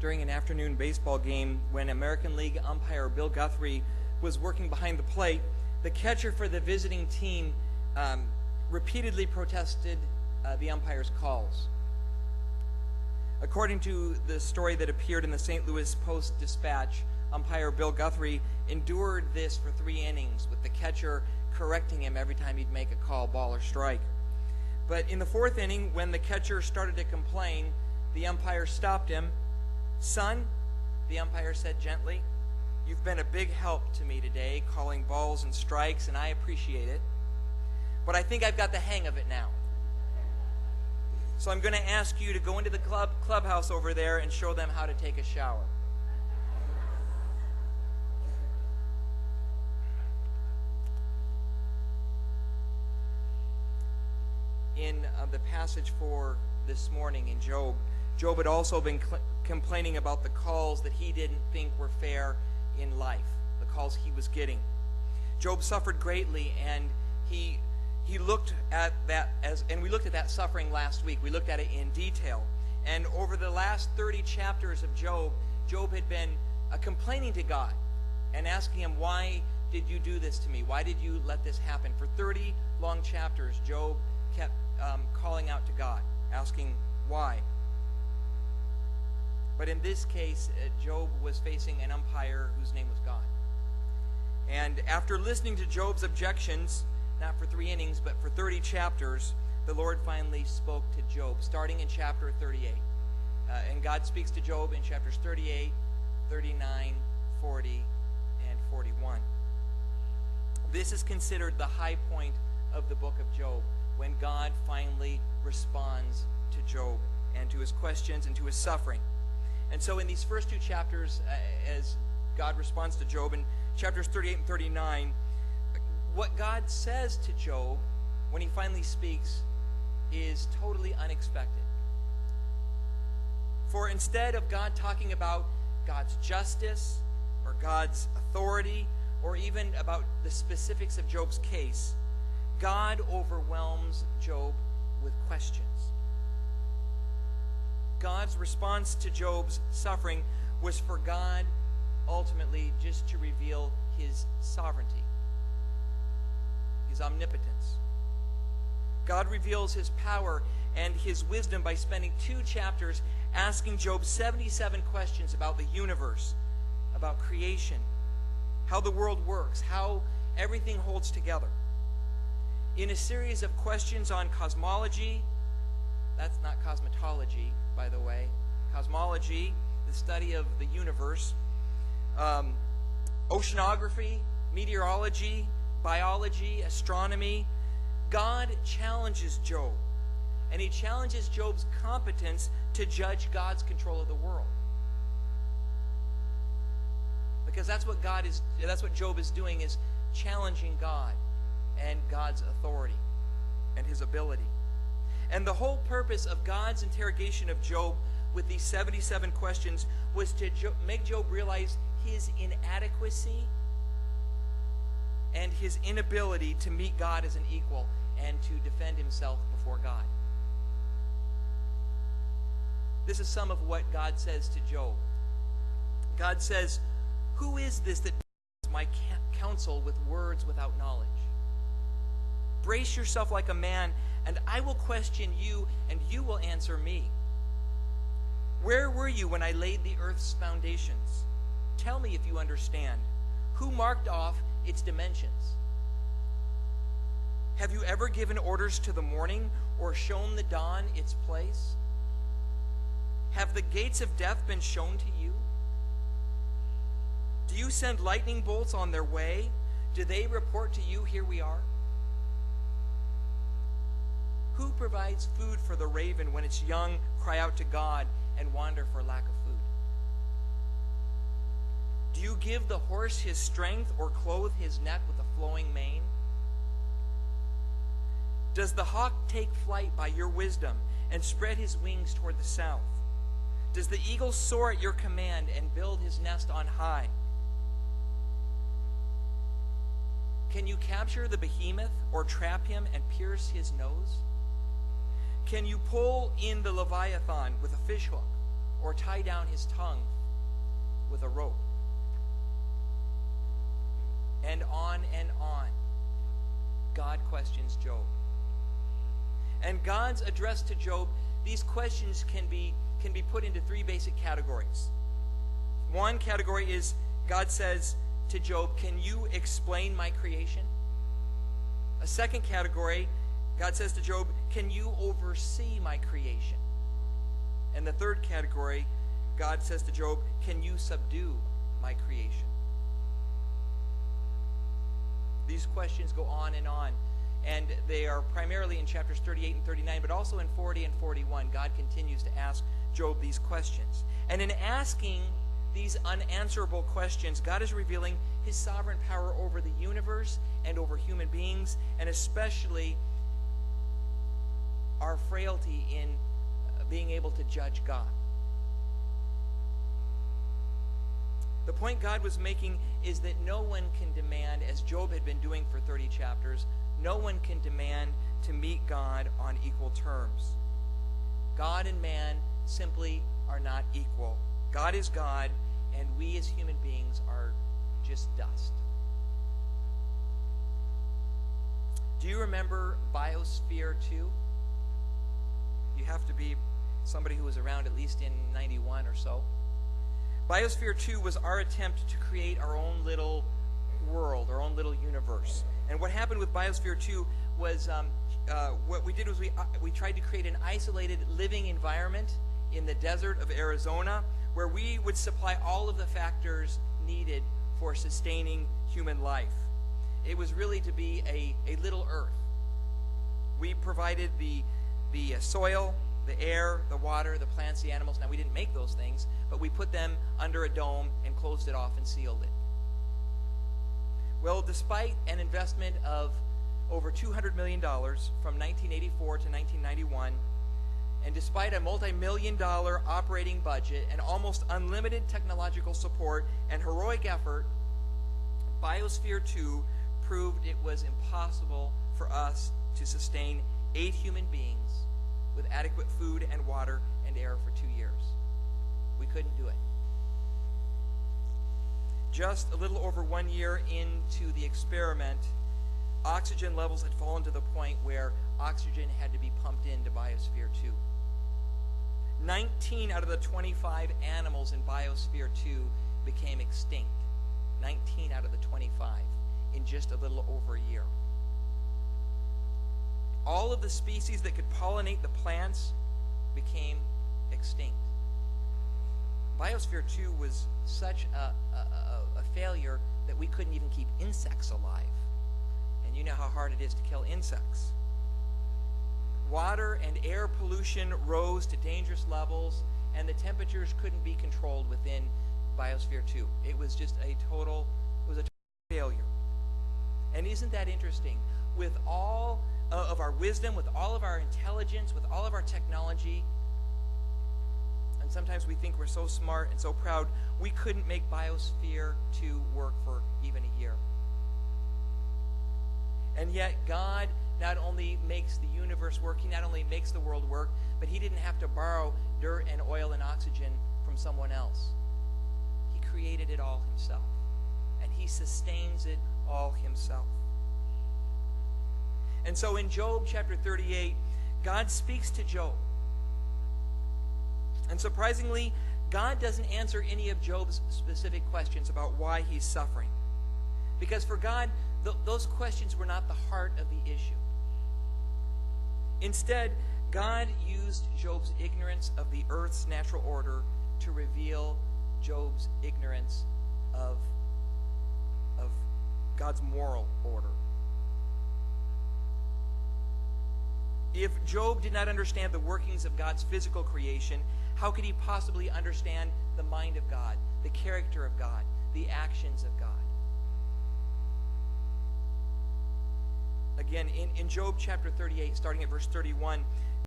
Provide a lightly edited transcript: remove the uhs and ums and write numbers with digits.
during an afternoon baseball game when American League umpire Bill Guthrie was working behind the plate. The catcher for the visiting team repeatedly protested the umpire's calls. According to the story that appeared in the St. Louis Post-Dispatch, umpire Bill Guthrie endured this for 3 innings, with the catcher correcting him every time he'd make a call, ball or strike. But in the 4th inning, when the catcher started to complain, the umpire stopped him. "Son," the umpire said gently, "you've been a big help to me today, calling balls and strikes, and I appreciate it. But I think I've got the hang of it now. So I'm going to ask you to go into the clubhouse over there and show them how to take a shower." In the passage for this morning in Job, Job had also been complaining about the calls that he didn't think were fair in life, the calls he was getting. Job suffered greatly, and he looked at that and we looked at that suffering last week. We looked at it in detail. And over the last 30 chapters of Job, Job had been complaining to God and asking him, "Why did you do this to me? Why did you let this happen?" For 30 long chapters, Job kept calling out to God, asking why. But in this case, Job was facing an umpire whose name was God. And after listening to Job's objections, not for 3 innings, but for 30 chapters, the Lord finally spoke to Job, starting in chapter 38. And God speaks to Job in chapters 38, 39, 40, and 41. This is considered the high point of the book of Job, when God finally responds to Job and to his questions and to his suffering. And so in these first 2 chapters, as God responds to Job, in chapters 38 and 39, what God says to Job when he finally speaks is totally unexpected. For instead of God talking about God's justice or God's authority or even about the specifics of Job's case, God overwhelms Job with questions. God's response to Job's suffering was for God ultimately just to reveal his sovereignty, his omnipotence. God reveals his power and his wisdom by spending 2 chapters asking Job 77 questions about the universe, about creation, how the world works, how everything holds together. In a series of questions on cosmology, that's not cosmetology, by the way, cosmology, the study of the universe, oceanography, meteorology, biology, astronomy, God challenges Job, and he challenges Job's competence to judge God's control of the world. Because that's what Job is doing, is challenging God and God's authority and his ability. And the whole purpose of God's interrogation of Job with these 77 questions was to make Job realize his inadequacy and his inability to meet God as an equal and to defend himself before God. This is some of what God says to Job. God says, "Who is this that does my counsel with words without knowledge? Brace yourself like a man, and I will question you, and you will answer me. Where were you when I laid the earth's foundations? Tell me if you understand. Who marked off its dimensions? Have you ever given orders to the morning or shown the dawn its place? Have the gates of death been shown to you? Do you send lightning bolts on their way? Do they report to you, 'Here we are'? Who provides food for the raven when its young cry out to God and wander for lack of food? Do you give the horse his strength or clothe his neck with a flowing mane? Does the hawk take flight by your wisdom and spread his wings toward the south? Does the eagle soar at your command and build his nest on high? Can you capture the behemoth or trap him and pierce his nose? Can you pull in the Leviathan with a fishhook or tie down his tongue with a rope. And on, God questions Job. And God's address to Job, these questions can be put into three basic categories. One category is God says to Job, "Can you explain my creation?" A second category, God says to Job, "Can you oversee my creation?" And the third category, God says to Job, "Can you subdue my creation?" These questions go on, and they are primarily in chapters 38 and 39, but also in 40 and 41. God continues to ask Job these questions. And in asking these unanswerable questions, God is revealing his sovereign power over the universe and over human beings, and especially our frailty in being able to judge God. The point God was making is that no one can demand, as Job had been doing for 30 chapters, no one can demand to meet God on equal terms. God and man simply are not equal. God is God, and we as human beings are just dust. Do you remember Biosphere II? You have to be somebody who was around at least in 91 or so. Biosphere II was our attempt to create our own little world, our own little universe. And what happened with Biosphere II was what we did was we tried to create an isolated living environment in the desert of Arizona where we would supply all of the factors needed for sustaining human life. It was really to be a little Earth. We provided the soil, the air, the water, the plants, the animals. Now, we didn't make those things, but we put them under a dome and closed it off and sealed it. Well, despite an investment of over $200 million from 1984 to 1991, and despite a multi-million-dollar operating budget and almost unlimited technological support and heroic effort, Biosphere II proved it was impossible for us to sustain 8 human beings with adequate food and water and air for 2 years. We couldn't do it. Just a little over 1 year into the experiment, oxygen levels had fallen to the point where oxygen had to be pumped into Biosphere II. 19 out of the 25 animals in Biosphere II became extinct. 19 out of the 25 in just a little over a year. All of the species that could pollinate the plants became extinct. Biosphere II was such a failure that we couldn't even keep insects alive. And you know how hard it is to kill insects. Water and air pollution rose to dangerous levels, and the temperatures couldn't be controlled within Biosphere II. It was just a total failure. And isn't that interesting? With all of our wisdom, with all of our intelligence, with all of our technology, and sometimes we think we're so smart and so proud, we couldn't make Biosphere II work for even a year. And yet God not only makes the universe work, he not only makes the world work, but he didn't have to borrow dirt and oil and oxygen from someone else. He created it all himself, and he sustains it all himself. And so in Job chapter 38, God speaks to Job. And surprisingly, God doesn't answer any of Job's specific questions about why he's suffering. Because for God, those questions were not the heart of the issue. Instead, God used Job's ignorance of the earth's natural order to reveal Job's ignorance of God's moral order. If Job did not understand the workings of God's physical creation, how could he possibly understand the mind of God, the character of God, the actions of God? Again, in Job chapter 38, starting at verse 31,